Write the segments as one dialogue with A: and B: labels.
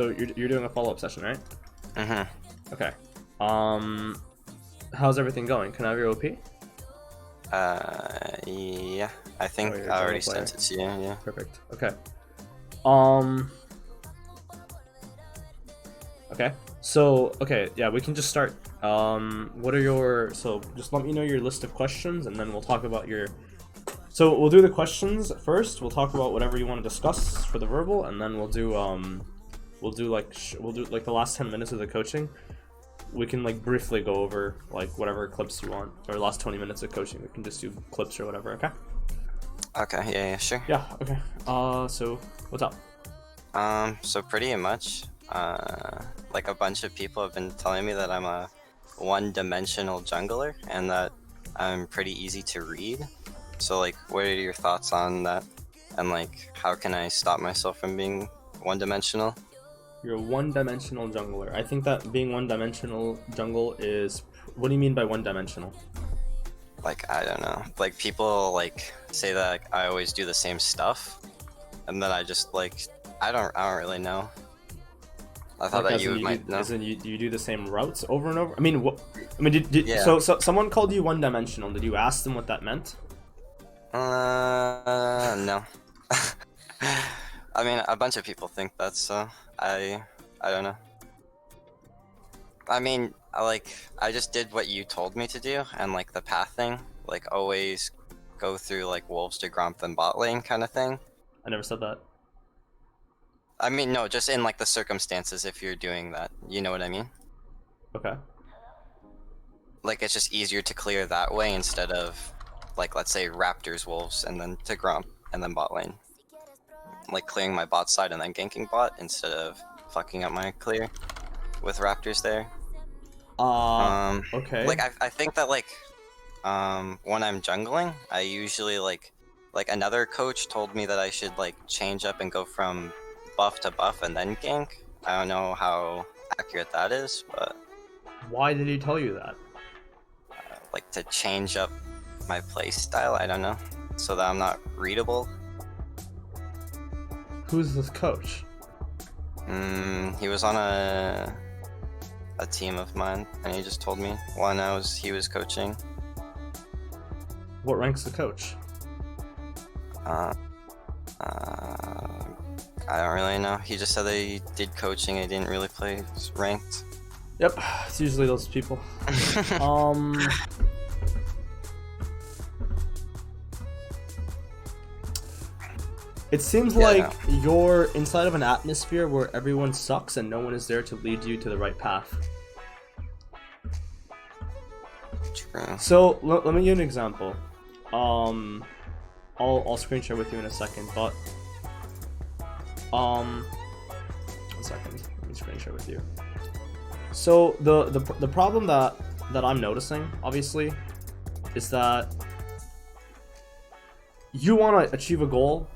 A: So you're doing a follow-up session, right?
B: Mm-hmm.
A: Okay. How's everything going? Can I have your OP?
B: Yeah. I think
A: you're a
B: I already
A: jungle player.
B: sent it to you, yeah.
A: Perfect. Okay. Okay. So, okay, yeah, we can just start. What are your... So, just let me know your list of questions, and then we'll talk about your... So, we'll do the questions first. We'll talk about whatever you want to discuss for the verbal, and then we'll do like the last 10 minutes of the coaching. We can like briefly go over like whatever clips you want, or last 20 minutes of coaching. We can just do clips or whatever. Okay.
B: Okay, yeah, sure.
A: Yeah. Okay. So what's up?
B: So pretty much, like a bunch of people have been telling me that I'm a one-dimensional jungler and that I'm pretty easy to read. So like, what are your thoughts on that? And like, how can I stop myself from being one-dimensional?
A: You're a one-dimensional jungler. I think that being one-dimensional jungle is... What do you mean by one-dimensional?
B: Like, I don't know. Like, people like say that like, I always do the same stuff, and then I just like I don't really know. I thought
A: Like,
B: that you might know.
A: As in you do the same routes over and over? I mean, what? I mean,
B: Yeah.
A: So someone called you one-dimensional. Did you ask them what that meant?
B: No. I mean, a bunch of people think that, so I don't know. I mean, I just did what you told me to do, and like the path thing, like always go through like wolves to Gromp then bot lane kind of thing.
A: I never said that.
B: I mean, no, just in like the circumstances if you're doing that, you know what I mean?
A: Okay.
B: Like it's just easier to clear that way instead of like, let's say Raptors wolves and then to Gromp and then bot lane. Like clearing my bot side and then ganking bot instead of fucking up my clear with Raptors there.
A: Okay.
B: Like I think that like when I'm jungling, I usually like another coach told me that I should like change up and go from buff to buff and then gank. I don't know how accurate that is, but
A: Why did he tell you that?
B: like to change up my play style, I don't know, so that I'm not readable.
A: Who's this coach?
B: He was on a team of mine, and he just told me while he was coaching.
A: What rank's the coach?
B: I don't really know. He just said that he did coaching. He didn't really play ranked.
A: Yep, it's usually those people. It seems like you're inside of an atmosphere where everyone sucks and no one is there to lead you to the right path.
B: True.
A: So let me give you an example. I'll screen share with you in a second, but 1 second. Let me screen share with you. So the problem that I'm noticing, obviously, is that you want to achieve a goal,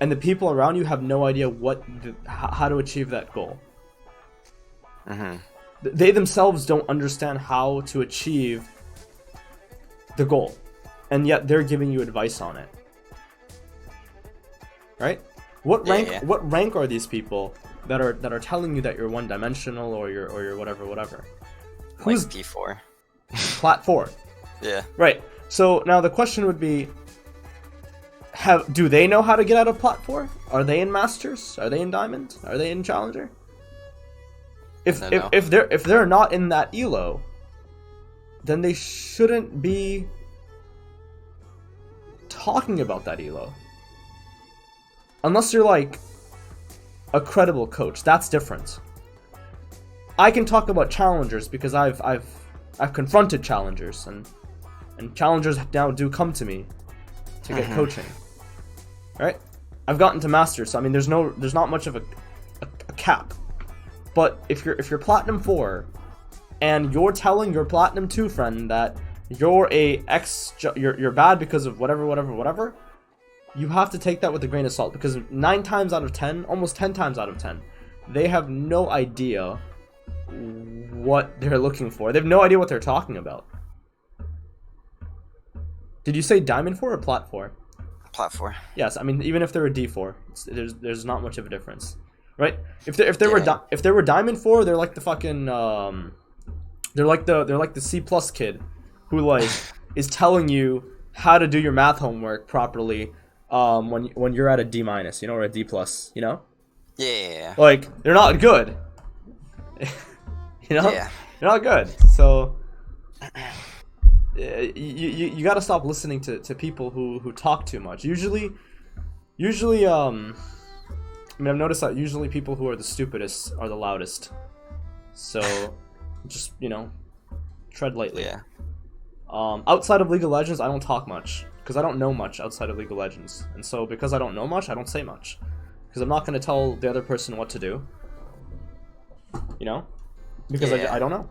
A: and the people around you have no idea how to achieve that goal.
B: Mm-hmm.
A: They themselves don't understand how to achieve the goal, and yet they're giving you advice on it. Right? What rank?
B: Yeah.
A: What rank are these people that are telling you that you're one-dimensional or you're whatever? Who's
B: like P4?
A: Plat 4?
B: Yeah.
A: Right. So now the question would be: do they know how to get out of Plat 4? Are they in Masters? Are they in Diamond? Are they in Challenger? If they're not in that elo, then they shouldn't be talking about that elo. Unless you're like a credible coach, that's different. I can talk about challengers because I've confronted challengers, and challengers now do come to me to get coaching. Right? I've gotten to Masters, so I mean there's not much of a cap. But if you're Platinum 4 and you're telling your Platinum 2 friend that you're you're bad because of whatever, you have to take that with a grain of salt, because 9 times out of 10, almost 10 times out of 10, they have no idea what they're looking for. They have no idea what they're talking about. Did you say Diamond 4 or Plat 4?
B: Plat 4.
A: Yes, I mean even if they're a D4, there's not much of a difference. right? If they were Diamond 4, they're like the fucking they're like the C plus kid who like is telling you how to do your math homework properly when you're at a D minus, you know, or a D plus, you know?
B: Yeah.
A: Like they're not good. You know?
B: Yeah.
A: They're not good. So you got to stop listening to people who talk too much. Usually I mean, I've noticed that usually people who are the stupidest are the loudest. So, just, you know, tread lightly.
B: Yeah.
A: Outside of League of Legends, I don't talk much. Because I don't know much outside of League of Legends. And so, because I don't know much, I don't say much. Because I'm not going to tell the other person what to do. You know? Because I don't know.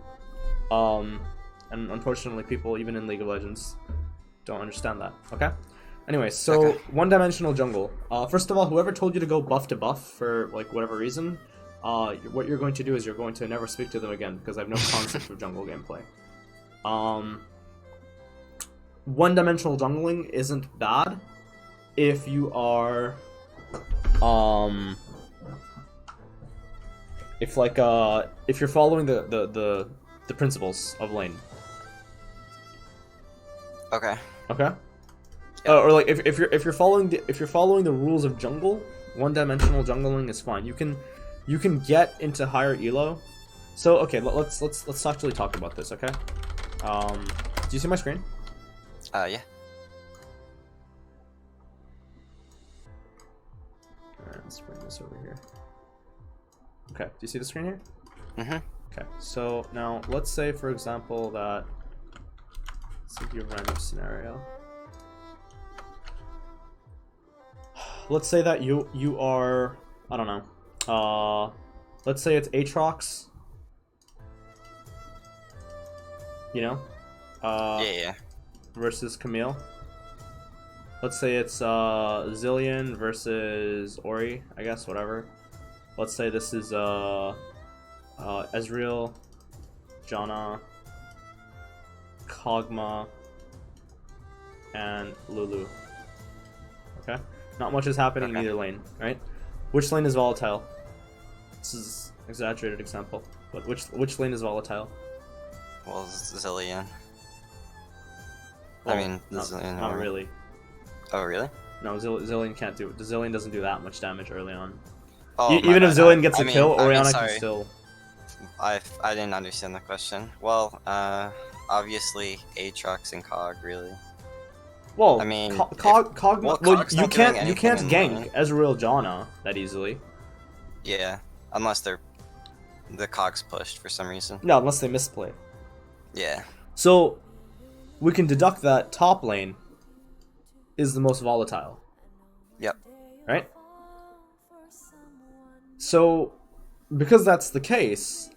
A: And unfortunately, people, even in League of Legends, don't understand that. Okay? Anyway, so one-dimensional jungle. First of all, whoever told you to go buff to buff for like whatever reason, what you're going to do is you're going to never speak to them again because I have no concept of jungle gameplay. One-dimensional jungling isn't bad if you are, if you're following the principles of lane.
B: Okay.
A: Okay. Or like if you're following the rules of jungle, one-dimensional jungling is fine. You can get into higher elo. So okay, let's actually talk about this. Okay. Do you see my screen?
B: Yeah.
A: Alright, let's bring this over here. Okay. Do you see the screen here?
B: Mhm.
A: Okay. So now let's say, for example, that let's give you a random scenario. Let's say that you are, I don't know, let's say it's Aatrox, you know,
B: Yeah.
A: versus Camille. Let's say it's Zillion versus Ori, I guess, whatever. Let's say this is Ezreal, Janna, Kog'Maw, and Lulu. Okay? Not much is happening in either lane, right? Which lane is volatile? This is an exaggerated example, but which lane is volatile?
B: Well, Zillion.
A: Well,
B: I mean, Zillion.
A: not really.
B: Oh, really?
A: No, Zillion can't do it. The Zillion doesn't do that much damage early on.
B: Oh,
A: Even if Zillion gets a kill,
B: I mean,
A: Orianna
B: sorry.
A: can still.
B: I didn't understand the question. Well, obviously Aatrox and Cog, really.
A: Well,
B: I mean,
A: Kog'Maw.
B: well,
A: Well,
B: Cog's
A: you
B: not doing
A: can't
B: anything in
A: gank
B: lane.
A: Ezreal Janna that easily.
B: Yeah, unless the Cog's pushed for some reason.
A: No, unless they misplay.
B: Yeah.
A: So we can deduct that top lane is the most volatile.
B: Yep.
A: Right? So, because that's the case,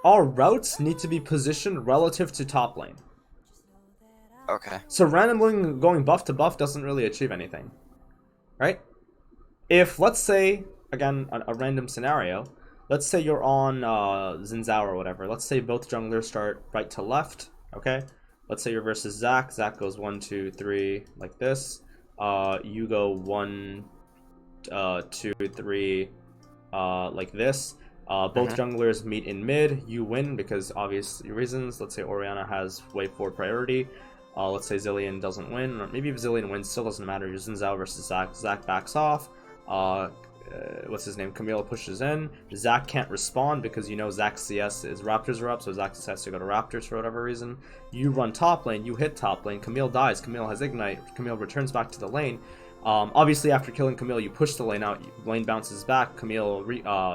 A: our routes need to be positioned relative to top lane.
B: Okay.
A: So randomly going buff to buff doesn't really achieve anything. Right? If, let's say, again, a random scenario, let's say you're on Xin or whatever. Let's say both junglers start right to left, okay? Let's say you're versus Zac. Zac goes 1, 2, 3, like this. You go 1, 2, 3, like this. Both junglers meet in mid. You win because obvious reasons. Let's say Orianna has wave 4 priority. Let's say Zillion doesn't win, or maybe if Zillion wins, still doesn't matter. You're Xin Zhao versus Zac. Zac backs off. What's his name? Camille pushes in. Zac can't respond because you know Zac's CS is Raptors are up, so Zac has to go to Raptors for whatever reason. You run top lane, you hit top lane. Camille dies. Camille has Ignite. Camille returns back to the lane. Obviously, after killing Camille, you push the lane out. Lane bounces back. Camille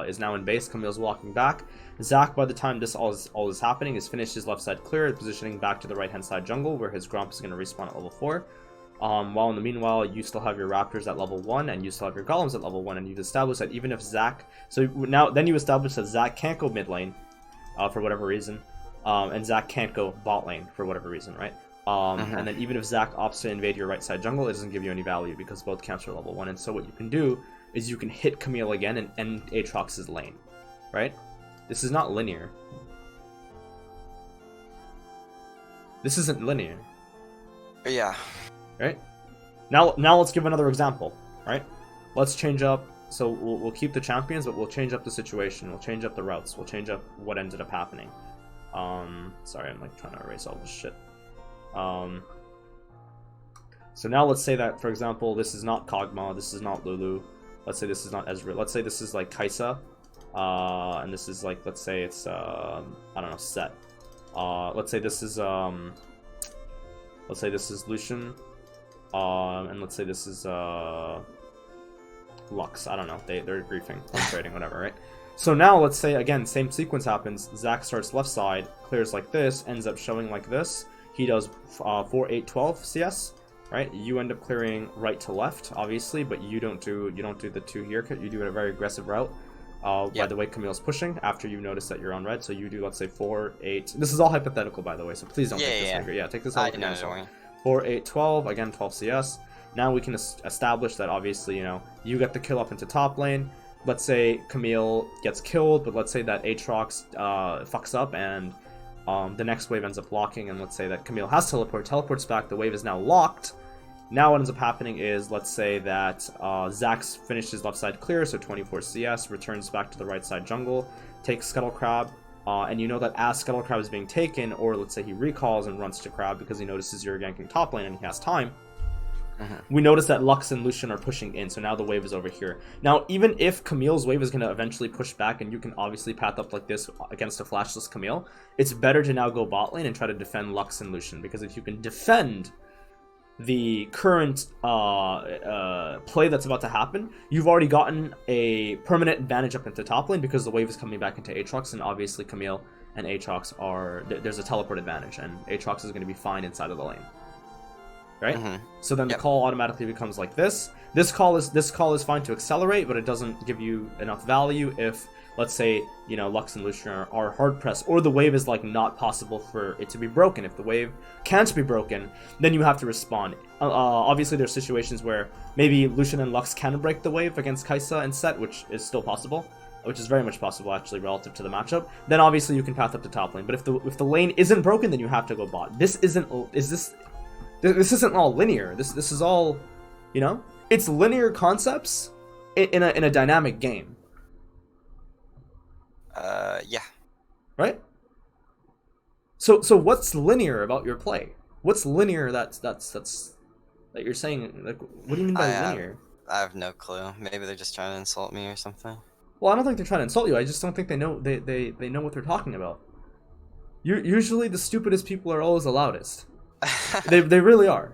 A: is now in base. Camille's walking back. Zac, by the time this all is happening, has finished his left side clear, positioning back to the right hand side jungle, where his Gromp is going to respawn at level 4. While in the meanwhile, you still have your Raptors at level 1, and you still have your Golems at level 1, and you've established that even if Zac... So now, then you establish that Zac can't go mid lane, for whatever reason, and Zac can't go bot lane for whatever reason, right? And then even if Zac opts to invade your right side jungle, it doesn't give you any value because both camps are level 1. And so what you can do is you can hit Camille again and end Aatrox's lane, right? This is not linear. This isn't linear.
B: Yeah.
A: Right? Now let's give another example, right? Let's change up So we'll keep the champions, but we'll change up the situation. We'll change up the routes. We'll change up what ended up happening. Sorry, I'm like trying to erase all this shit. So now let's say that, for example, this is not Kog'Maw, this is not Lulu. Let's say this is not Ezreal. Let's say this is like Kai'Sa, and this is like, let's say it's I don't know, Set. Let's say this is Lucian, and let's say this is Lux. I don't know. They're briefing, trading, whatever, right? So now let's say again, same sequence happens. Zac starts left side, clears like this, ends up showing like this. He does 4, 8, 12 CS. Right, you end up clearing right to left, obviously, but you don't do the 2 here. You do a very aggressive route. By the way, Camille's pushing after you notice that you're on red, so you do, let's say, 4, 8. This is all hypothetical, by the way, so please don't take this finger. Yeah, take this all. 4, 8, 12. Again, 12 CS. Now we can establish that obviously, you know, you get the kill up into top lane. Let's say Camille gets killed, but let's say that Aatrox fucks up and the next wave ends up locking, and let's say that Camille has teleports back, the wave is now locked. Now what ends up happening is, let's say that Zax finished his left side clear, so 24 CS, returns back to the right side jungle, takes Scuttle Crab, and you know that as Scuttle Crab is being taken, or let's say he recalls and runs to Crab because he notices you're ganking top lane and he has time, we notice that Lux and Lucian are pushing in, so now the wave is over here. Now, even if Camille's wave is going to eventually push back, and you can obviously path up like this against a flashless Camille, it's better to now go bot lane and try to defend Lux and Lucian, because if you can defend the current play that's about to happen, you've already gotten a permanent advantage up into top lane because the wave is coming back into Aatrox, and obviously Camille and Aatrox are... There's a teleport advantage, and Aatrox is going to be fine inside of the lane. Right? So then the call automatically becomes like this. This call is fine to accelerate, but it doesn't give you enough value if, let's say, you know, Lux and Lucian are hard pressed, or the wave is like not possible for it to be broken. If the wave can't be broken, then you have to respond. Obviously, there's situations where maybe Lucian and Lux can break the wave against Kai'Sa and Set, which is still possible, which is very much possible actually relative to the matchup. Then obviously you can path up to top lane. But if the lane isn't broken, then you have to go bot. This isn't all linear. This is all, you know, it's linear concepts in a dynamic game.
B: Yeah.
A: Right? So what's linear about your play? What's linear that you're saying? Like, what do you mean by linear?
B: I have no clue. Maybe they're just trying to insult me or something.
A: Well, I don't think they're trying to insult you. I just don't think they know what they're talking about. Usually the stupidest people are always the loudest. they really are.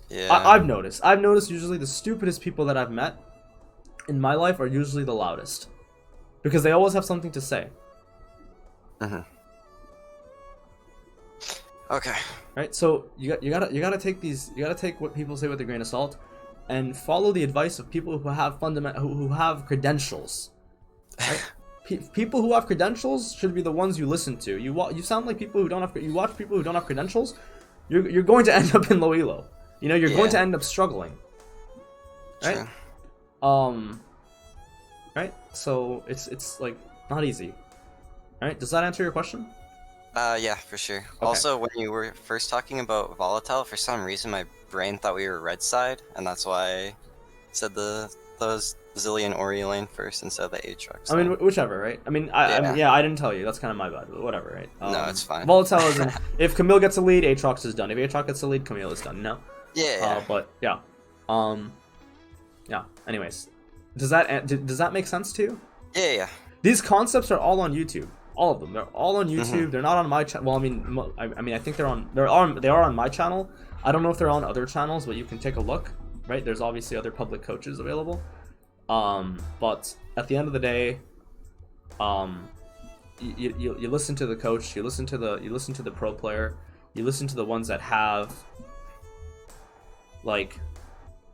B: Yeah.
A: I've noticed usually the stupidest people that I've met in my life are usually the loudest, because they always have something to say.
B: Okay.
A: Right? So you gotta take what people say with a grain of salt, and follow the advice of people who have who have credentials. Right? People who have credentials should be the ones you listen to. You sound like people who don't have. You watch people who don't have credentials, you're going to end up in low elo. You know, you're going to end up struggling. Right?
B: True.
A: Right? So it's like not easy. Right? Does that answer your question?
B: Yeah, for sure. Okay. Also, when you were first talking about volatile, for some reason my brain thought we were red side, and that's why I said those Zillion Ori lane first instead of the Aatrox.
A: I mean, whichever, right? I mean, I didn't tell you. That's kind of my bad. But whatever, right?
B: No, it's fine.
A: Volatile isn't. If Camille gets a lead, Aatrox is done. If Aatrox gets a lead, Camille is done. No.
B: Yeah.
A: But yeah. Yeah. Anyways, does that make sense to you?
B: Yeah.
A: These concepts are all on YouTube. All of them. They're all on YouTube. They're not on my channel. Well, I mean, I think they are on my channel. I don't know if they're on other channels, but you can take a look. Right? There's obviously other public coaches available. But at the end of the day, you listen to the coach, you listen to the pro player, you listen to the ones that have, like,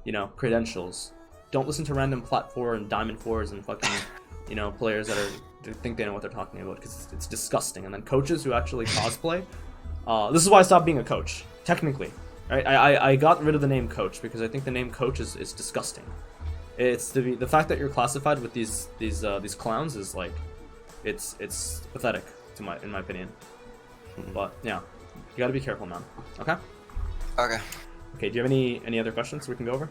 A: you know, credentials. Don't listen to random plat 4 and diamond 4s and fucking, you know, players that think they know what they're talking about, because it's disgusting. And then coaches who actually cosplay. This is why I stopped being a coach, technically. Right? I got rid of the name coach because I think the name coach is disgusting. It's the fact that you're classified with these clowns is like, it's pathetic in my opinion. But yeah, you gotta be careful, man. Okay.
B: Okay.
A: Okay. Do you have any other questions we can go over?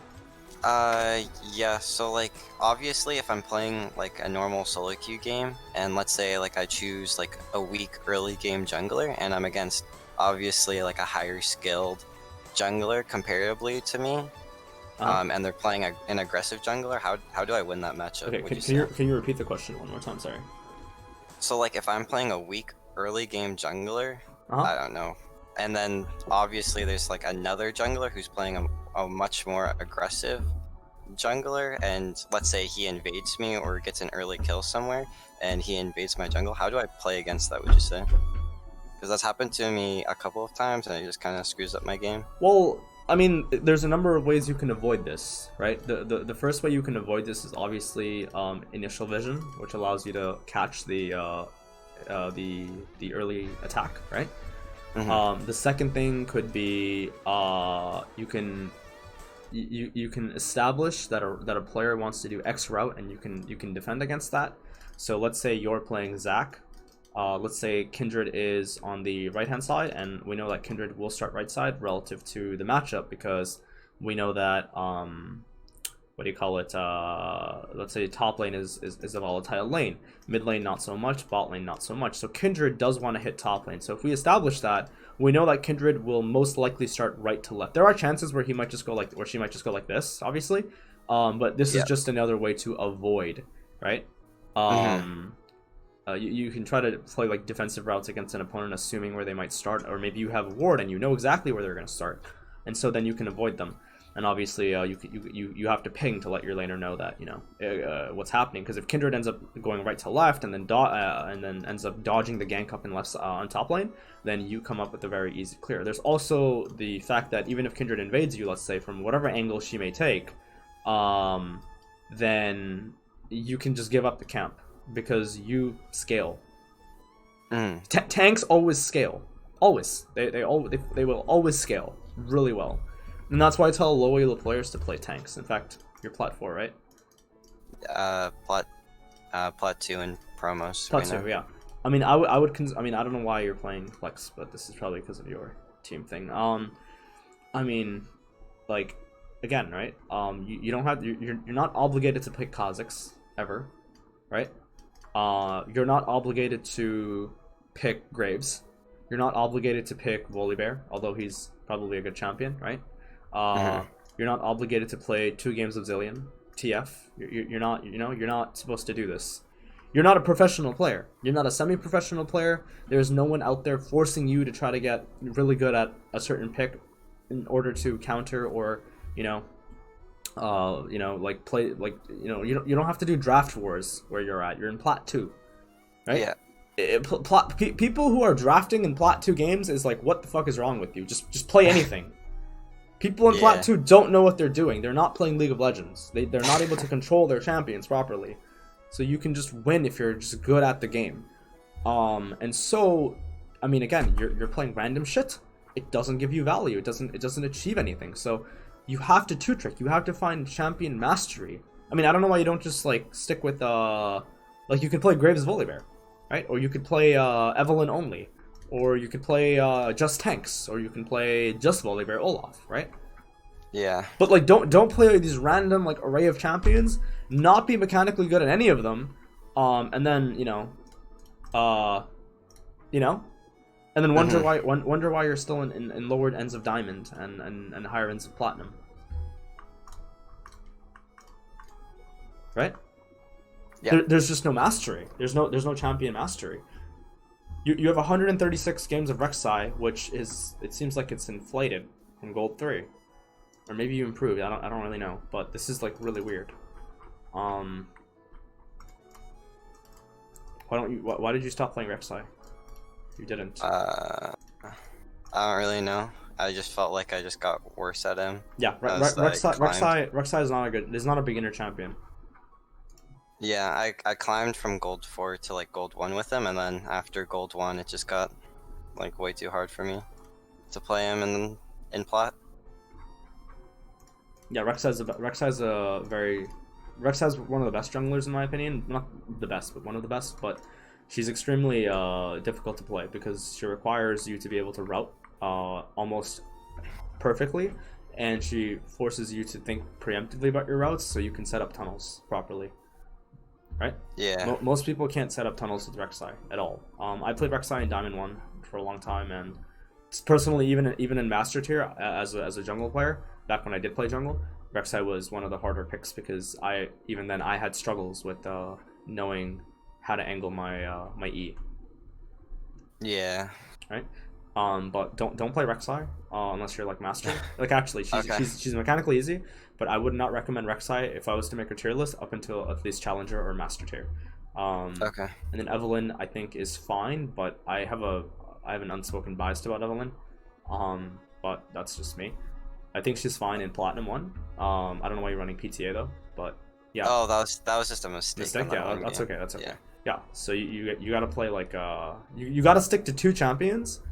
B: Yeah, so like obviously if I'm playing like a normal solo queue game and let's say like I choose like a weak early game jungler and I'm against obviously like a higher skilled jungler comparatively to me, and they're playing an aggressive jungler, how do I win that matchup,
A: Okay,
B: would you say?
A: can you repeat the question one more time? Sorry.
B: So like if I'm playing a weak early game jungler,
A: Uh-huh.
B: I don't know. And then obviously there's like another jungler who's playing a much more aggressive jungler, and let's say he invades me or gets an early kill somewhere and he invades my jungle, how do I play against that, would you say? Because that's happened to me a couple of times and it just kind of screws up my game.
A: Well, I mean, there's a number of ways you can avoid this, right? The first way you can avoid this is obviously initial vision, which allows you to catch the early attack, right? The second thing could be you can establish that a player wants to do X route, and you can defend against that. So let's say you're playing Zac. Let's say Kindred is on the right hand side, and we know that Kindred will start right side relative to the matchup, because we know that what do you call it? Let's say top lane is a volatile lane, mid lane not so much, bot lane not so much. So Kindred does want to hit top lane. So if we establish that, we know that Kindred will most likely start right to left. There are chances where he might just go like, or she might just go like this, obviously, but this is just another way to avoid, right? You can try to play like defensive routes against an opponent, assuming where they might start, or maybe you have a ward and you know exactly where they're going to start, and so then you can avoid them. And obviously, you have to ping to let your laner know that what's happening. Because if Kindred ends up going right to left and then ends up dodging the gank up in left on top lane, then you come up with a very easy clear. There's also the fact that even if Kindred invades you, let's say from whatever angle she may take, then you can just give up the camp because you scale. Tanks always scale, always. They will always scale really well. And that's why I tell low elo players to play tanks. In fact, you're plat 4, right?
B: Plat 2 in promos.
A: Plat 2, yeah. I mean, I don't know why you're playing flex, but this is probably because of your team thing. I mean, like, again, right? You don't have, you're not obligated to pick Kha'Zix ever, right? You're not obligated to pick Graves. You're not obligated to pick Volibear, although he's probably a good champion, right? You're not obligated to play 2 games of Zillion TF. You're not, you're not supposed to do this. You're not a professional player. You're not a semi-professional player. There's no one out there forcing you to try to get really good at a certain pick in order to counter or, like play, like, you don't have to do draft wars where you're at. You're in plat 2, right?
B: Yeah.
A: People who are drafting in plat 2 games is like, what the fuck is wrong with you? Just play anything. People in plat 2 don't know what they're doing. They're not playing League of Legends. They're not able to control their champions properly. So you can just win if you're just good at the game. And so, I mean, again, you're playing random shit. It doesn't give you value. It doesn't achieve anything. So you have to 2-trick. You have to find champion mastery. I mean, I don't know why you don't just like stick with like you could play Graves Volibear, right? Or you could play Evelyn only. Or you could play just tanks, or you can play just Volibear Olaf, right?
B: Yeah.
A: But like, don't play these random like array of champions, not be mechanically good at any of them, and then and then wonder why you're still in lower ends of diamond and higher ends of platinum, right? Yeah. There's just no mastery. There's no champion mastery. You have 136 games of Rexella, which is, it seems like it's inflated from Gold 3. Or maybe you improved, I don't really know. But this is like really weird. Why did you stop playing Rexella? You didn't.
B: I don't really know. I just felt like I just got worse at him.
A: Yeah, Rexella is not a good, is not a beginner champion.
B: Yeah, I climbed from Gold 4 to like Gold 1 with him, and then after Gold 1 it just got like way too hard for me to play him in plat.
A: Yeah, Rexella's one of the best junglers in my opinion. Not the best, but one of the best. But she's extremely difficult to play because she requires you to be able to route almost perfectly and she forces you to think preemptively about your routes so you can set up tunnels properly. Right?
B: Yeah.
A: Most people can't set up tunnels with Rek'Sai at all. I played Rek'Sai in Diamond 1 for a long time, and personally, even in Master Tier, as a jungle player, back when I did play jungle, Rek'Sai was one of the harder picks because even then I had struggles with knowing how to angle my E.
B: Yeah.
A: Right? But don't play Rek'Sai unless you're like master. Like actually,
B: Okay.
A: she's mechanically easy, but I would not recommend Rek'Sai if I was to make a tier list up until at least challenger or master tier.
B: Okay.
A: And then Evelyn I think is fine, but I have an unspoken bias about Evelyn. But that's just me. I think she's fine in Platinum 1. I don't know why you're running PTA though, but yeah.
B: Oh, that was just a mistake. On that
A: Yeah,
B: one
A: that's
B: game.
A: okay. That's okay.
B: Yeah.
A: Yeah. So you got to play like you got to stick to 2 champions,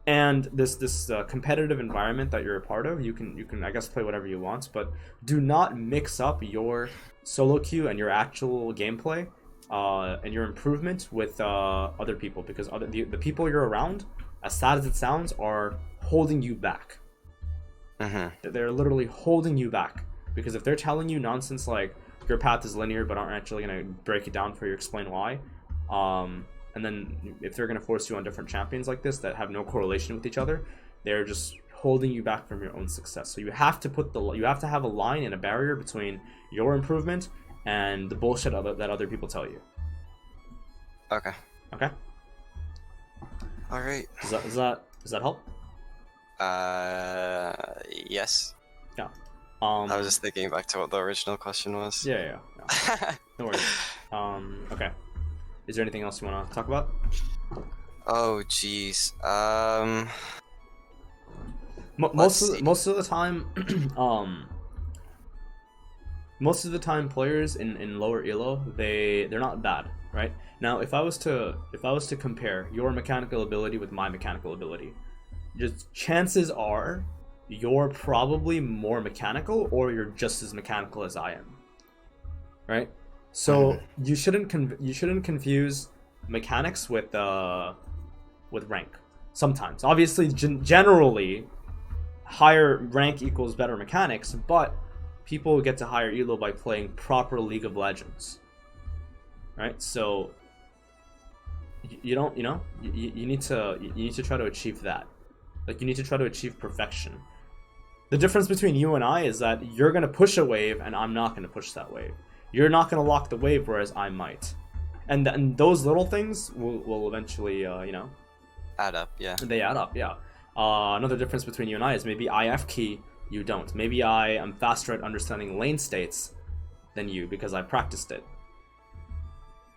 A: and this competitive environment that you're a part of. You can I guess play whatever you want, but do not mix up your solo queue and your actual gameplay, and your improvement with other people, because the people you're around, as sad as it sounds, are holding you back. They're literally holding you back, because if they're telling you nonsense like your path is linear but aren't actually going to break it down for you, explain why, and then if they're going to force you on different champions like this that have no correlation with each other, they're just holding you back from your own success. So you have to have a line and a barrier between your improvement and the bullshit that other people tell you.
B: Okay.
A: Okay.
B: All right.
A: Does that help?
B: Yes.
A: Yeah.
B: I was just thinking back to what the original question was.
A: Yeah. No worries. Okay. Is there anything else you want to talk about?
B: Oh, jeez.
A: Most of the time, most of the time, players in lower elo, they're not bad, right? Now, if I was to compare your mechanical ability with my mechanical ability, just chances are you're probably more mechanical, or you're just as mechanical as I am, right? So you shouldn't confuse mechanics with rank. Sometimes, obviously, generally, higher rank equals better mechanics, but people get to higher elo by playing proper League of Legends, right? So you need to try to achieve that. Like, you need to try to achieve perfection. The difference between you and I is that you're going to push a wave and I'm not going to push that wave. You're not going to lock the wave, whereas I might. And those little things will eventually,
B: add up, yeah.
A: They add up, yeah. Another difference between you and I is maybe I F key, you don't. Maybe I am faster at understanding lane states than you because I practiced it.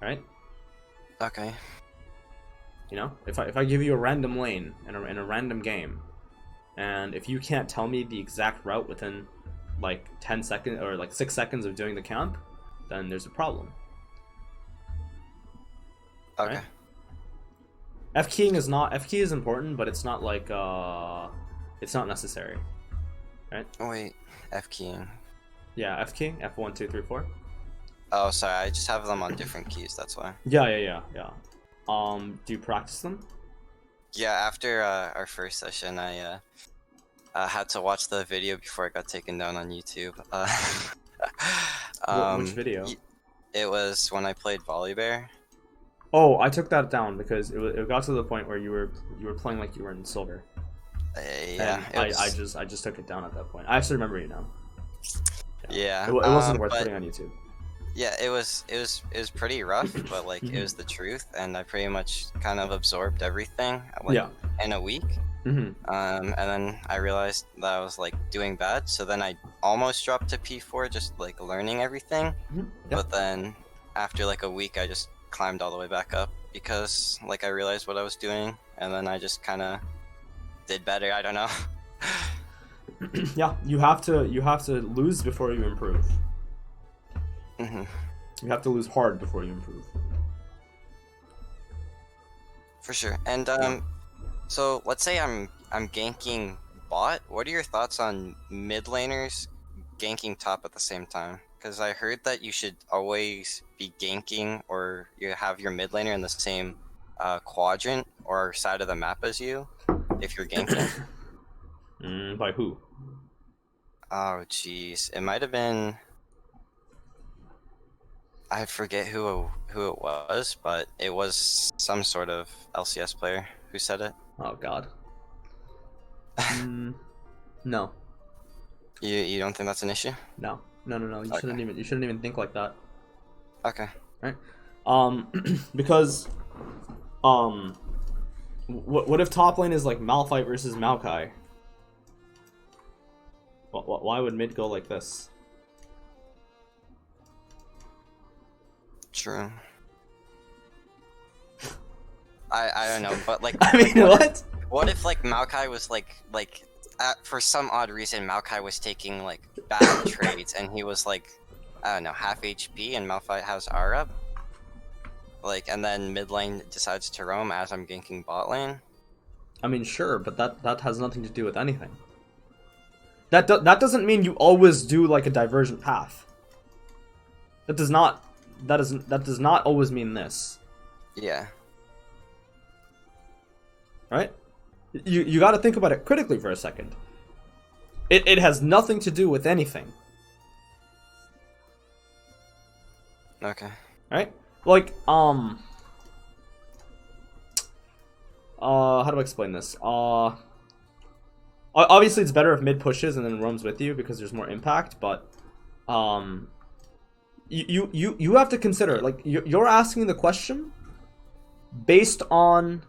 A: Right?
B: Okay.
A: You know, if I give you a random lane in a random game, and if you can't tell me the exact route within like 10 seconds or like 6 seconds of doing the camp, then there's a problem.
B: Okay.
A: Right? F key is important, but it's not like it's not necessary. Right?
B: Oh, wait, F keying.
A: Yeah, F key, F1, 2, 3, 4.
B: Oh, sorry, I just have them on different keys, that's why.
A: Yeah. Do you practice them?
B: Yeah, after our first session, I had to watch the video before it got taken down on YouTube.
A: Which video?
B: It was when I played Volibear.
A: Oh, I took that down because it got to the point where you were playing like you were in silver.
B: Yeah,
A: and I just took it down at that point. I actually remember you now.
B: Yeah.
A: It wasn't worth putting on YouTube.
B: Yeah, it was pretty rough, but like it was the truth, and I pretty much kind of absorbed everything in a week. And then I realized that I was like doing bad, so then I almost dropped to P4, just like learning everything. But then after like a week, I just climbed all the way back up because like I realized what I was doing, and then I just kind of did better. I don't know.
A: Yeah, you have to lose before you improve. You have to lose hard before you improve.
B: For sure. And so let's say I'm ganking bot. What are your thoughts on mid laners ganking top at the same time? Because I heard that you should always be ganking, or you have your mid laner in the same quadrant or side of the map as you if you're ganking.
A: By who?
B: Oh, jeez. It might have been. I forget who it was, but it was some sort of LCS player who said it.
A: Oh God. No.
B: You don't think that's an issue?
A: No. No. No. No. You
B: Okay.
A: shouldn't even think like that.
B: Okay.
A: Right? Because what if top lane is like Malphite versus Maokai? Why would mid go like this?
B: True. I don't know, but like
A: I mean, what?
B: What if like Maokai was for some odd reason Maokai was taking like bad trades and he was like, I don't know, half HP and Malphite has R up? Like, and then mid lane decides to roam as I'm ganking bot lane?
A: I mean, sure, but that has nothing to do with anything. That doesn't mean you always do like a divergent path. That does not always mean this.
B: Yeah.
A: Right? You got to think about it critically for a second. It has nothing to do with anything.
B: Okay.
A: Right? Like, how do I explain this? Obviously it's better if mid pushes and then roams with you because there's more impact, but, you have to consider, like, you're asking the question based on,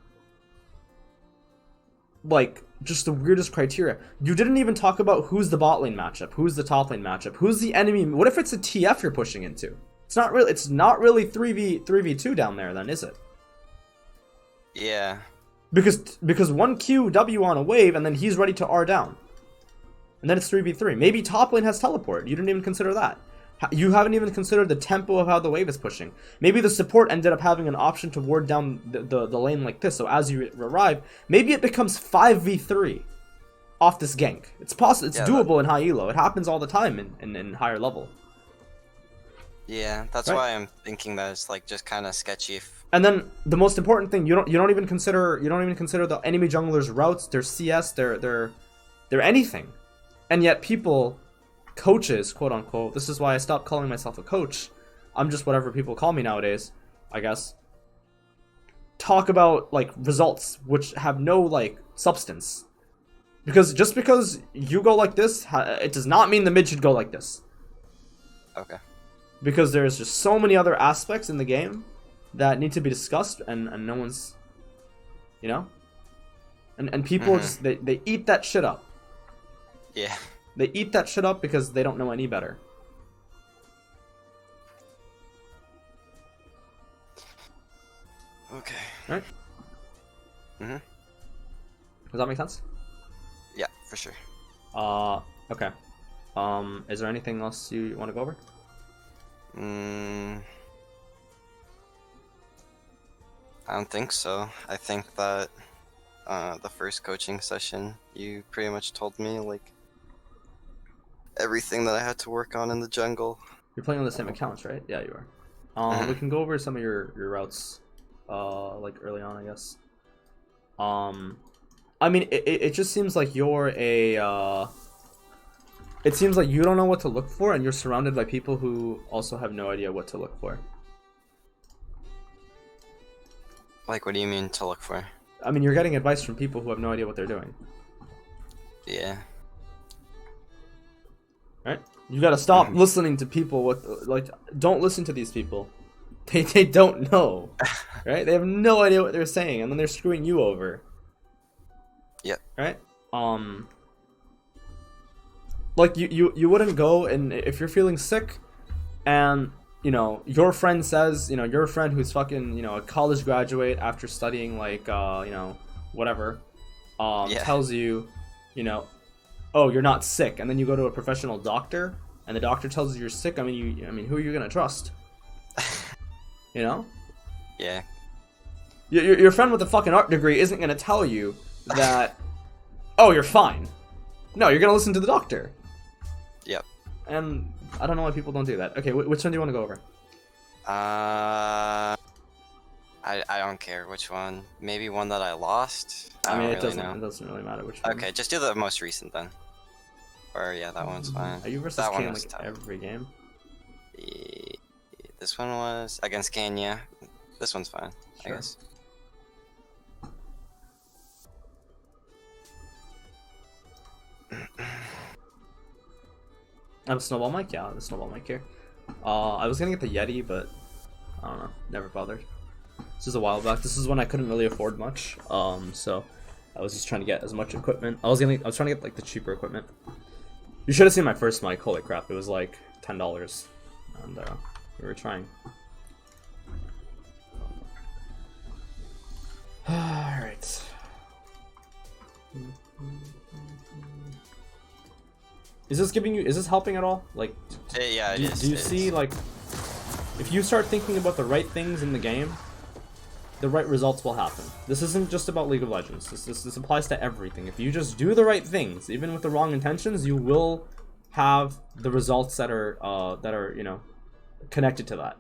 A: like, just the weirdest criteria. You didn't even talk about who's the bot lane matchup, who's the top lane matchup, who's the enemy. What if it's a TF you're pushing into? It's not really 3v2 down there then, is it?
B: Yeah.
A: Because one QW on a wave and then he's ready to R down. And then it's 3v3. Maybe top lane has teleport. You didn't even consider that. You haven't even considered the tempo of how the wave is pushing. Maybe the support ended up having an option to ward down the lane like this, so as you arrive, maybe it becomes 5v3 off this gank. It's possible. It's doable in high elo. It happens all the time in higher level.
B: Yeah, that's
A: Right?
B: why I'm thinking that it's like just kind of sketchy.
A: And then the most important thing, you don't even consider the enemy junglers' routes, their CS, their anything. And yet people, coaches, quote unquote, this is why I stopped calling myself a coach. I'm just whatever people call me nowadays, I guess. Talk about like results which have no like substance. Because just because you go like this, it does not mean the mid should go like this.
B: Okay.
A: Because there's just so many other aspects in the game that need to be discussed, and no one's, you know? And people just, they eat that shit up.
B: Yeah.
A: They eat that shit up because they don't know any better.
B: Okay.
A: Right?
B: Mm-hmm.
A: Does that make sense?
B: Yeah, for sure.
A: Okay. Is there anything else you want to go over?
B: I don't think so. I think that the first coaching session, you pretty much told me like everything that I had to work on in the jungle.
A: You're playing on the same accounts, right? Yeah, you are. We can go over some of your routes, like early on, I guess. I mean, it just seems like you're a. It seems like you don't know what to look for, and you're surrounded by people who also have no idea what to look for.
B: Like, what do you mean to look for?
A: I mean, you're getting advice from people who have no idea what they're doing.
B: Yeah.
A: Right? You gotta stop listening to people with, like, don't listen to these people. They don't know. Right? They have no idea what they're saying, and then they're screwing you over.
B: Yep.
A: Right? Like, you wouldn't go, and if you're feeling sick, and, you know, your friend says, you know, your friend who's fucking, you know, a college graduate after studying, like, you know, whatever, tells you, you know, oh, you're not sick, and then you go to a professional doctor, and the doctor tells you you're sick. I mean, who are you gonna trust? You know?
B: Yeah.
A: Your friend with a fucking art degree isn't gonna tell you that, oh, you're fine. No, you're gonna listen to the doctor.
B: Yep.
A: And I don't know why people don't do that. Okay, which one do you want to go over?
B: I don't care which one. Maybe one that I lost.
A: I mean,
B: don't
A: it
B: really
A: doesn't.
B: know.
A: It doesn't really matter which one.
B: Okay, just do the most recent then. Or yeah, that one's fine.
A: Are you versus
B: that one
A: Kane
B: was
A: like
B: tough.
A: every game?
B: This one was against Kane, yeah. This one's fine, I
A: Sure.
B: guess.
A: I have a snowball mic? Yeah, I have a snowball mic here. I was gonna get the Yeti, but I don't know, never bothered. This is a while back. This is when I couldn't really afford much. So I was just trying to get as much equipment. I was trying to get like the cheaper equipment. You should have seen my first mic. Holy crap! It was like $10, and we were trying. All right. Is this giving you? Is this helping at all? Like,
B: Yeah, it is.
A: Do you see like, if you start thinking about the right things in the game, the right results will happen. This isn't just about League of Legends. This applies to everything. If you just do the right things, even with the wrong intentions, you will have the results that are you know, connected to that.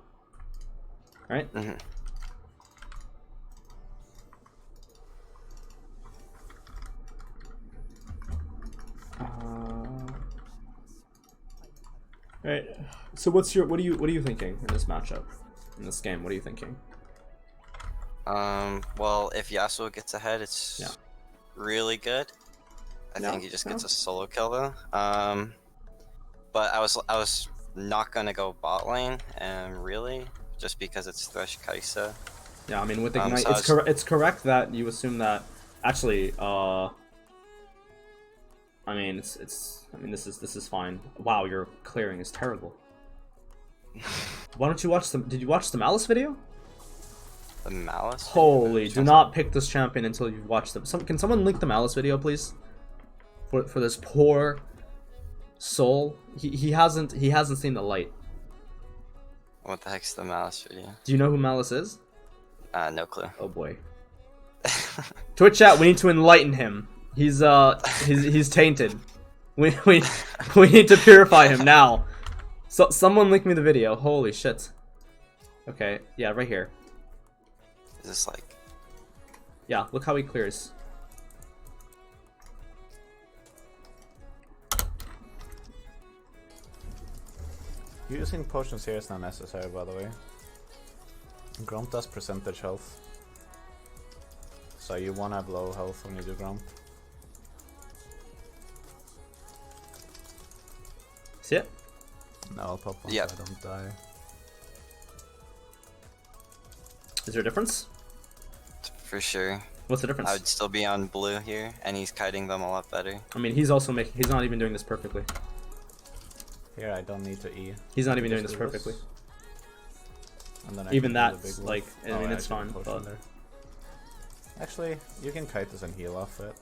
A: All right.
B: Mm-hmm.
A: All right. So what are you thinking in this matchup, in this game? What are you thinking?
B: Well, if Yasuo gets ahead, it's really good. I think he just gets a solo kill though. But I was not gonna go bot lane, really, just because it's Thresh Kaisa.
A: Yeah, I mean with Ignite,
B: So
A: it's correct that you assume that. Actually, I mean I mean this is fine. Wow, your clearing is terrible. Why don't you watch the? Did you watch the Malice video?
B: The Malice?
A: Holy! Do not pick this champion until you've watched them. Can someone link the Malice video, please? For this poor soul, he hasn't seen the light.
B: What the heck's the Malice video?
A: Do you know who Malice is?
B: No clue.
A: Oh boy. Twitch chat, we need to enlighten him. He's tainted. We need to purify him now. So someone link me the video. Holy shit. Okay, yeah, right here.
B: Is this like?
A: Yeah, look how he clears.
C: Using potions here is not necessary, by the way. Gromp does percentage health. So you wanna have low health when you do Gromp.
A: See it?
C: No, I'll pop one
B: Yep.
C: so I don't die.
A: Is there a difference?
B: For sure.
A: What's the difference?
B: I would still be on blue here, and he's kiting them a lot better.
A: I mean, he's also making. He's not even doing this perfectly.
C: Here I don't need to E.
A: He's not even doing
C: Just
A: this
C: do
A: perfectly.
C: And then I
A: Even
C: can do the
A: that's
C: big
A: like,
C: one.
A: I mean,
C: Oh,
A: it's
C: should
A: fine.
C: potion
A: But
C: there. Actually, you can kite this and heal off it.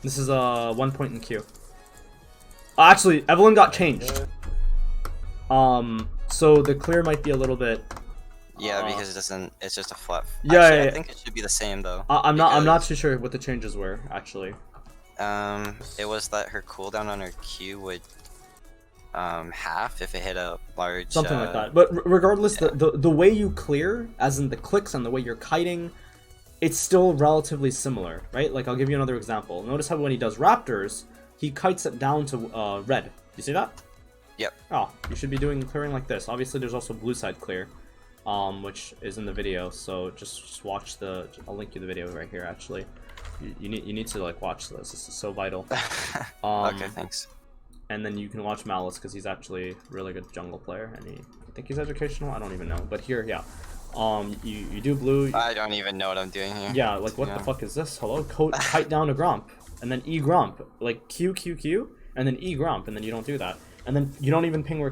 A: this is 1 point in queue. Actually, Evelyn got changed. So the clear might be a little bit.
B: Yeah, because it doesn't. It's just a flat.
A: Yeah,
B: Actually,
A: yeah,
B: I think it should be the same though.
A: I'm not too sure what the changes were actually.
B: It was that her cooldown on her Q would half if it hit a large.
A: Something like that. But regardless,
B: yeah.
A: the way you clear, as in the clicks and the way you're kiting, it's still relatively similar, right? Like I'll give you another example. Notice how when he does Raptors, he kites it down to red. You see that?
B: Yep.
A: Oh, you should be doing clearing like this. Obviously, there's also blue side clear, which is in the video. So just watch the. I'll link you the video right here. Actually, you need to like watch this. This is so vital.
B: Okay, thanks.
A: And then you can watch Malice because he's actually a really good jungle player, and I think he's educational. I don't even know, but here, yeah. You do blue.
B: I don't even know what I'm doing here.
A: Yeah, like what the fuck is this? Hello, kite down to Gromp, and then E Gromp, like Q Q Q, and then E Gromp, and then you don't do that, and then you don't even ping where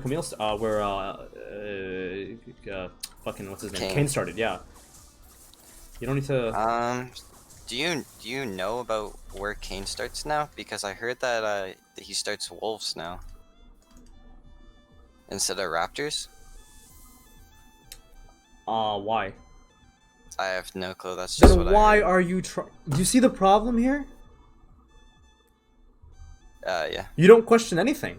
A: fucking what's his name? Kane started. Yeah. You don't need to.
B: Do you know about where Kane starts now? Because I heard that he starts wolves now instead of raptors.
A: Why?
B: I have no clue. That's just
A: Then
B: what
A: why
B: I heard.
A: are you Do you see the problem here?
B: Yeah.
A: You don't question anything.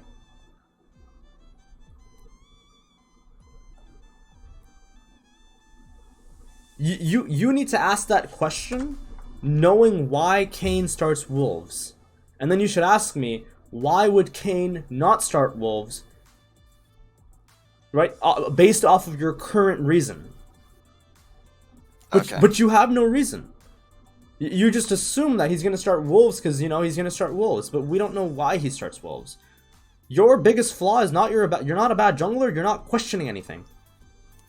A: You need to ask that question knowing why Kane starts wolves. And then you should ask me, why would Kane not start Wolves? Right, based off of your current reason. But you have no reason. You just assume that he's going to start Wolves because, you know, he's going to start Wolves. But we don't know why he starts Wolves. Your biggest flaw is not you're not a bad jungler. You're not questioning anything.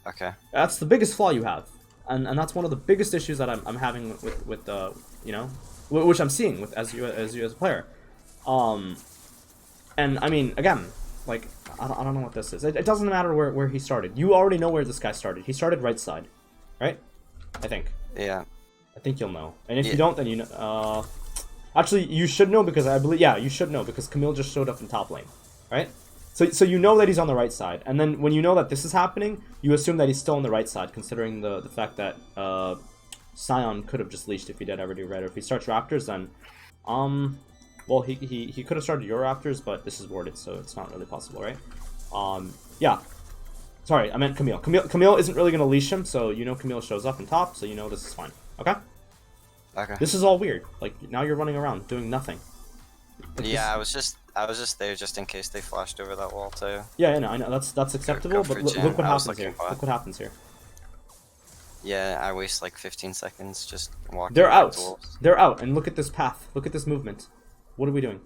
B: Okay. That's
A: the biggest flaw you have. And that's one of the biggest issues that I'm having with you know, which I'm seeing with as you as a player. And I mean, again, like, I don't know what this is. It doesn't matter where he started. You already know where this guy started. He started right side, right? I think.
B: Yeah.
A: I think you'll know. And if you don't, then you know. Actually, you should know because I believe. Yeah, you should know because Camille just showed up in top lane, right? So you know that he's on the right side, and then when you know that this is happening, you assume that he's still on the right side, considering the fact that Sion could have just leashed if he did ever do red. Or if he starts Raptors, then well, he could have started your Raptors, but this is warded, so it's not really possible, right? Yeah. Sorry, I meant Camille. Camille isn't really gonna leash him, so you know Camille shows up in top, so you know this is fine. Okay.
B: Okay.
A: This is all weird. Like, now you're running around doing nothing. Like,
B: yeah, I was just there just in case they flashed over that wall too.
A: Yeah, I know. That's acceptable, but look what happens here. Look what happens here.
B: Yeah, I waste like 15 seconds just walking.
A: They're out. They're out, and look at this path. Look at this movement. What are we doing?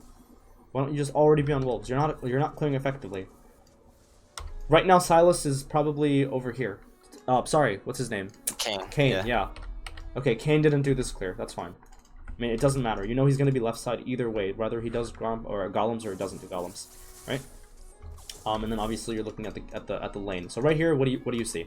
A: Why don't you just already be on wolves? You're not clearing effectively. Right now, Silas is probably over here. Sorry, what's his name?
B: Kane.
A: Yeah. Okay, Kane didn't do this clear. That's fine. I mean, it doesn't matter. You know he's going to be left side either way, whether he does golems or he doesn't do golems, right? And then obviously you're looking at the lane. So right here, what do you see?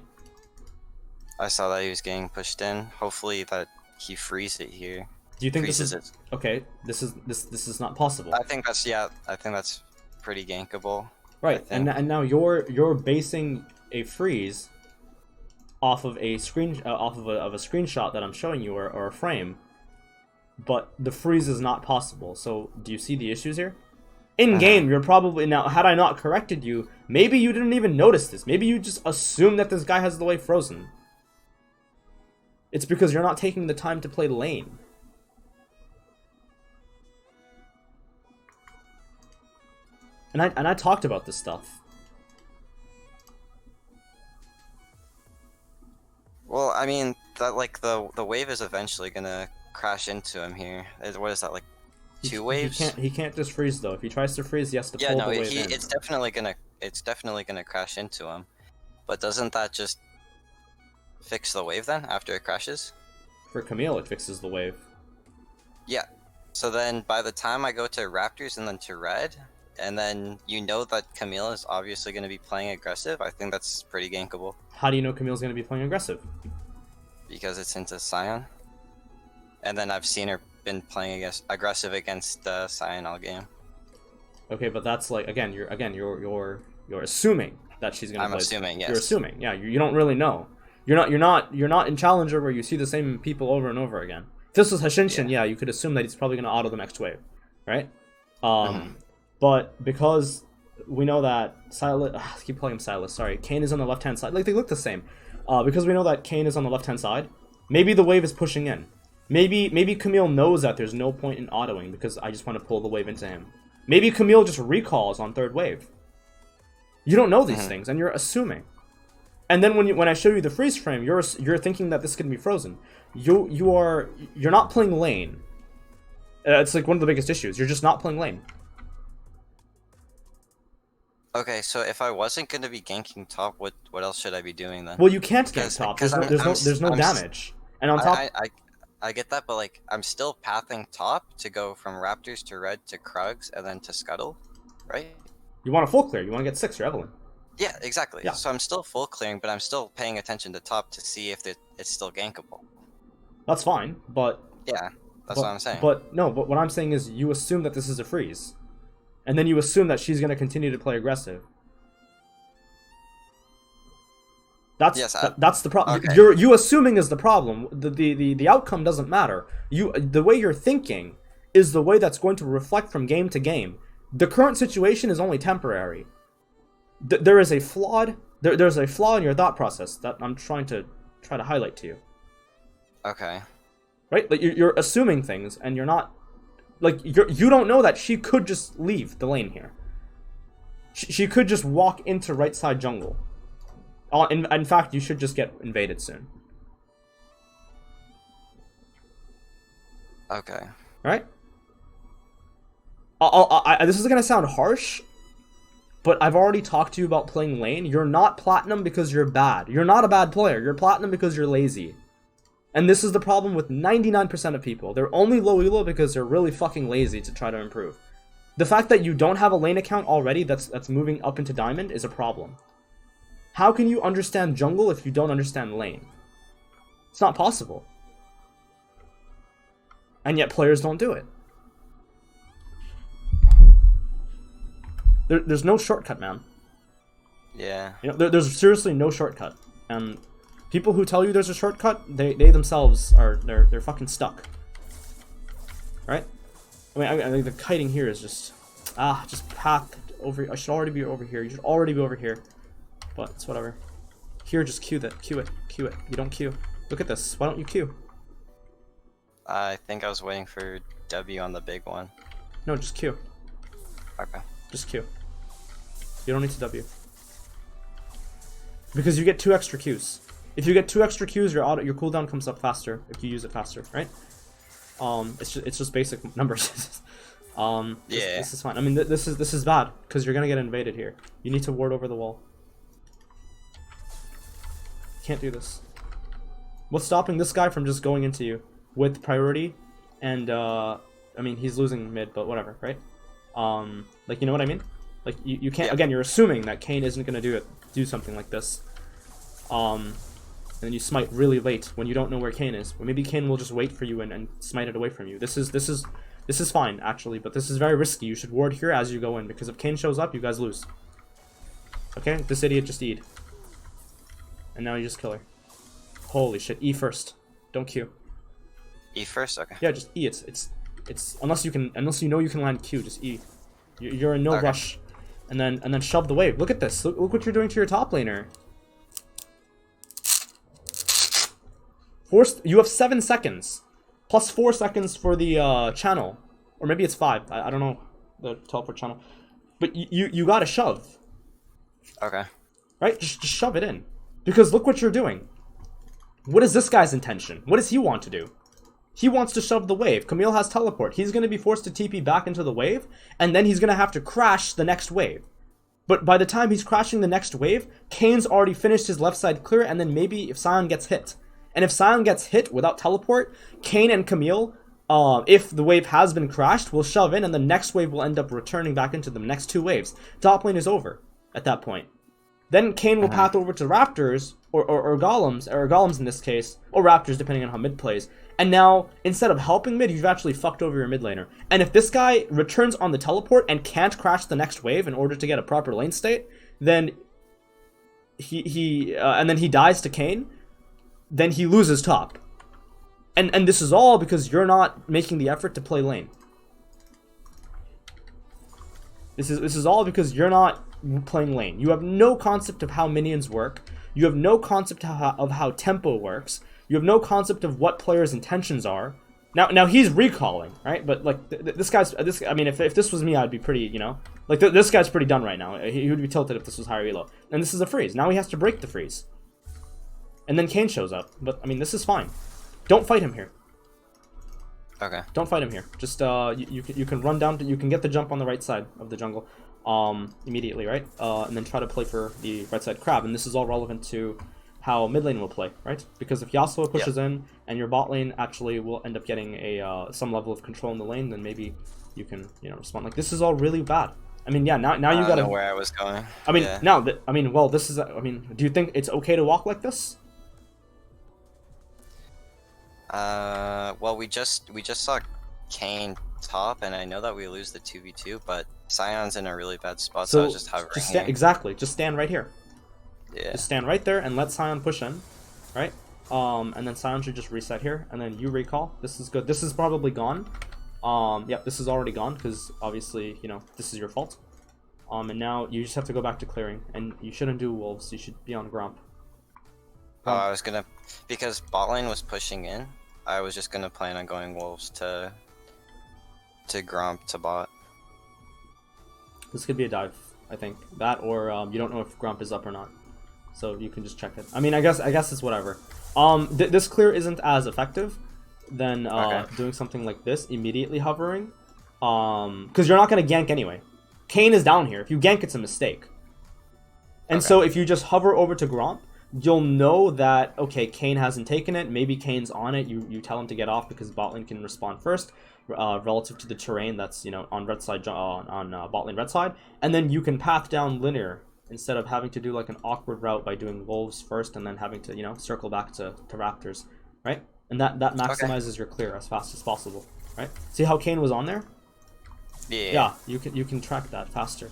B: I saw that he was getting pushed in. Hopefully that he frees it here.
A: Do you think this is okay? This is not possible.
B: I think that's pretty gankable.
A: Right, and now you're basing a freeze off of a screenshot that I'm showing you or a frame. But the freeze is not possible. So do you see the issues here? In game, you're probably now. Had I not corrected you, maybe you didn't even notice this. Maybe you just assume that this guy has the wave frozen. It's because you're not taking the time to play lane. And I talked about this stuff.
B: Well, I mean that the wave is eventually gonna crash into him here. What is that, like 2 waves?
A: He can't just freeze though. If he tries to freeze, he has to pull the wave in.
B: It's definitely gonna crash into him. But doesn't that just fix the wave then after it crashes?
A: For Camille, it fixes the wave.
B: Yeah. So then by the time I go to Raptors and then to red, and then you know that Camille is obviously going to be playing aggressive, I think that's pretty gankable.
A: How do you know Camille's going to be playing aggressive?
B: Because it's into Sion. And then I've seen her been playing aggressive against Sion all game.
A: Okay, but that's like you're assuming that she's gonna. I'm
B: assuming, yes.
A: You're assuming, yeah. You don't really know. You're not in Challenger where you see the same people over and over again. If this was Hashinshin, yeah, you could assume that he's probably gonna auto the next wave, right? But because we know that Silas, I keep calling him Silas. Sorry, Kane is on the left hand side. Like they look the same. Because we know that Kane is on the left hand side. Maybe the wave is pushing in. Maybe Camille knows that there's no point in autoing because I just want to pull the wave into him. Maybe Camille just recalls on third wave. You don't know these things, and you're assuming. And then when I show you the freeze frame, you're thinking that this can be frozen. You're not playing lane. It's like one of the biggest issues. You're just not playing lane.
B: Okay, so if I wasn't going to be ganking top, what else should I be doing then?
A: Well, you can't gank top. There's no damage. And on top,
B: I get that, but like I'm still pathing top to go from Raptors to red to Krugs and then to Scuttle, right?
A: You want a full clear. You want to get 6 or Evelyn.
B: Yeah, exactly.
A: Yeah.
B: So I'm still full clearing, but I'm still paying attention to top to see if it's still gankable.
A: That's fine, but
B: yeah, that's what I'm saying.
A: But what I'm saying is you assume that this is a freeze, and then you assume that she's going to continue to play aggressive. That's the problem.
B: Okay.
A: You assuming is the problem. The outcome doesn't matter. The way you're thinking is the way that's going to reflect from game to game. The current situation is only temporary. There's a flaw in your thought process that I'm trying to highlight to you.
B: Okay.
A: Right? Like you're assuming things and you're not like, you don't know that she could just leave the lane here. She could just walk into right side jungle. In fact, you should just get invaded soon.
B: Okay.
A: Right? This is gonna sound harsh, but I've already talked to you about playing lane. You're not platinum because you're bad. You're not a bad player. You're platinum because you're lazy. And this is the problem with 99% of people. They're only low elo because they're really fucking lazy to try to improve. The fact that you don't have a lane account already that's moving up into diamond is a problem. How can you understand jungle if you don't understand lane? It's not possible. And yet players don't do it. There's no shortcut, man.
B: Yeah.
A: You know, there's seriously no shortcut. And people who tell you there's a shortcut, they themselves are they're fucking stuck. Right? I mean the kiting here is just path over. I should already be over here. You should already be over here. But it's whatever. Here, just Q it. You don't Q. Look at this. Why don't you Q?
B: I think I was waiting for W on the big one.
A: No, just Q.
B: Okay.
A: Just Q. You don't need to W. Because you get 2 extra Qs. If you get 2 extra Qs, your cooldown comes up faster if you use it faster, right? It's just basic numbers.
B: Yeah.
A: This is fine. I mean, this is bad because you're gonna get invaded here. You need to ward over the wall. Can't do this. What's stopping this guy from just going into you with priority? And I mean, he's losing mid, but whatever, right? Like, you know what I mean? Like, you can't.
B: Yeah.
A: Again, you're assuming that Kayn isn't gonna do something like this. And then you smite really late when you don't know where Kayn is. Or maybe Kayn will just wait for you and smite it away from you. This is fine actually, but this is very risky. You should ward here as you go in because if Kayn shows up, you guys lose. Okay, this idiot just E'd. And now you just kill her. Holy shit! E first. Don't Q.
B: E first. Okay.
A: Yeah, just E. It's unless you know you can land Q, just E. You're in no rush. And then shove the wave. Look at this. Look what you're doing to your top laner. You have 7 seconds, plus 4 seconds for the channel, or maybe it's 5. I don't know the teleport channel, but you gotta shove.
B: Okay.
A: Right? Just shove it in, because look what you're doing. What is this guy's intention? What does he want to do? He wants to shove the wave. Camille has teleport. He's gonna be forced to TP back into the wave, and then he's gonna have to crash the next wave. But by the time he's crashing the next wave, Kane's already finished his left side clear, and then maybe if Sion gets hit. And if Sion gets hit without teleport, Kayn and Camille, if the wave has been crashed, will shove in, and the next wave will end up returning back into the next 2 waves. Top lane is over at that point. Then Kayn will path over to Raptors, or Golems in this case, or Raptors depending on how mid plays. And now, instead of helping mid, you've actually fucked over your mid laner. And if this guy returns on the teleport and can't crash the next wave in order to get a proper lane state, then he dies to Kayn, then he loses top. And this is all because you're not making the effort to play lane. This is all because you're not playing lane. You have no concept of how minions work. You have no concept of how tempo works. You have no concept of what players' intentions are. Now he's recalling, right? But like this guy's I mean, if this was me, I'd be pretty, you know, like this guy's pretty done right now. He would be tilted if this was higher elo. And this is a freeze. Now he has to break the freeze. And then Kayn shows up. But I mean, this is fine. Don't fight him here.
B: Okay.
A: Don't fight him here. Just you can run down to, you can get the jump on the right side of the jungle immediately, right? And then try to play for the right side crab. And this is all relevant to how mid lane will play, right? Because if Yasuo pushes in and your bot lane actually will end up getting a some level of control in the lane, then maybe you can, you know, respond. Like, this is all really bad. I mean, yeah, now you gotta
B: know where I was going.
A: I mean,
B: yeah.
A: now that well, this is do you think it's okay to walk like this?
B: Well, we just saw Kayn top, and I know that we lose the 2v2, but Sion's in a really bad spot, so I was just hovering here.
A: Exactly, just stand right here.
B: Yeah.
A: Just stand right there and let Sion push in, right? And then Sion should just reset here, and then you recall. This is good. This is probably gone. Yep, this is already gone, because obviously, you know, this is your fault. And now you just have to go back to clearing, and you shouldn't do wolves, you should be on Gromp.
B: Oh, I was gonna, because bot lane was pushing in, I was just gonna plan on going wolves to to Gromp to bot.
A: This could be a dive, I think. That or you don't know if Grump is up or not, so you can just check it. I mean, I guess it's whatever. This clear isn't as effective than doing something like this, immediately hovering, because you're not gonna gank anyway. Kayn is down here. If you gank, it's a mistake. And so if you just hover over to Gromp, you'll know that okay, Kayn hasn't taken it. Maybe Kayn's on it. You tell him to get off because bot lane can respond first. Relative to the terrain that's on red side on bot lane red side, and then you can path down linear instead of having to do like an awkward route by doing wolves first and then having to circle back to raptors, right? And that maximizes your clear as fast as possible, right? See how Kayn was on there? Yeah, you can track that faster,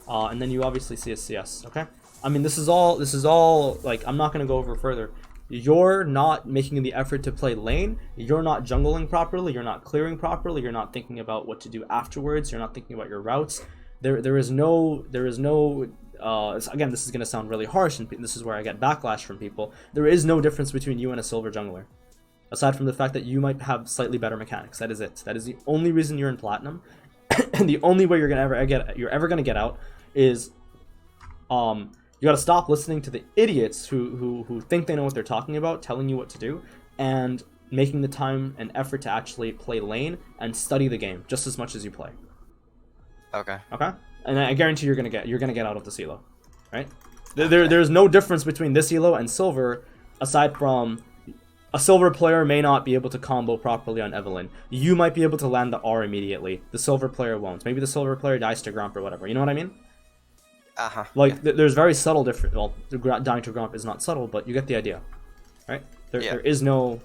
A: and then you obviously see a CS. Okay, I mean this is all like I'm not gonna go over further. You're not making the effort to play lane, you're not jungling properly, you're not clearing properly, you're not thinking about what to do afterwards, you're not thinking about your routes. There is no again, this is going to sound really harsh, and this is where I get backlash from people. There is no difference between you and a silver jungler, aside from the fact that you might have slightly better mechanics. That is it. That is the only reason you're in platinum, and the only way you're ever going to get out is you gotta stop listening to the idiots who think they know what they're talking about, telling you what to do, and making the time and effort to actually play lane and study the game just as much as you play.
B: Okay.
A: Okay? And I guarantee you're gonna get out of this elo. Right? There's no difference between this elo and silver, aside from a silver player may not be able to combo properly on Evelyn. You might be able to land the R immediately. The silver player won't. Maybe the silver player dies to Gromp or whatever. You know what I mean? Like there's very subtle difference. Well, dying to Gromp is not subtle, but you get the idea, right? There is no.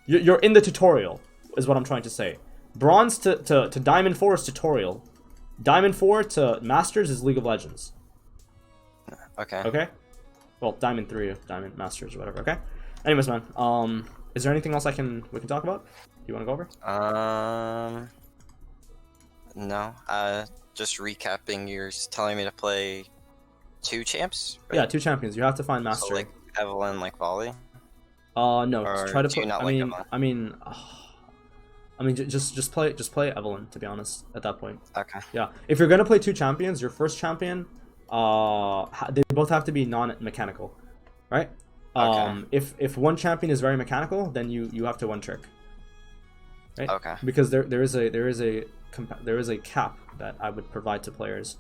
A: You're in the tutorial, is what I'm trying to say. Bronze to Diamond 4 is tutorial. Diamond 4 to Masters is League of Legends.
B: Okay.
A: Okay. Well, Diamond 3, Diamond Masters or whatever. Okay. Anyways, man. Is there anything else we can talk about? You want to go over?
B: No. Just recapping, you're telling me to play 2 champs?
A: Right? Yeah, 2 champions. You have to find mastery.
B: So, like Evelyn, like Volley?
A: No.
B: Or
A: just try to
B: do you
A: put.
B: not
A: I mean, just play Evelyn. To be honest, at that point.
B: Okay.
A: Yeah. If you're gonna play 2 champions, your first champion, they both have to be non-mechanical, right?
B: Okay.
A: If one champion is very mechanical, then you have to one trick. Right?
B: Okay.
A: Because there is a cap that I would provide to players,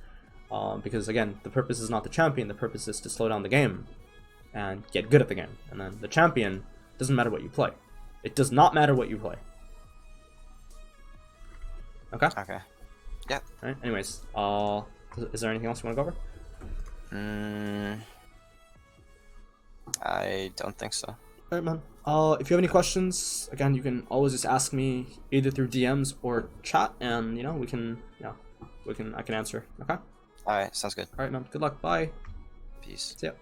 A: because again, the purpose is not the champion. The purpose is to slow down the game and get good at the game. And then the champion doesn't matter what you play. It does not matter what you play. Okay.
B: Okay. Yeah.
A: All right. Anyways, is there anything else you want to go over?
B: I don't think so.
A: Alright, man. If you have any questions, again, you can always just ask me either through DMs or chat, and I can answer. Okay.
B: All right. Sounds good.
A: Alright, man. Good luck. Bye.
B: Peace.
A: See ya.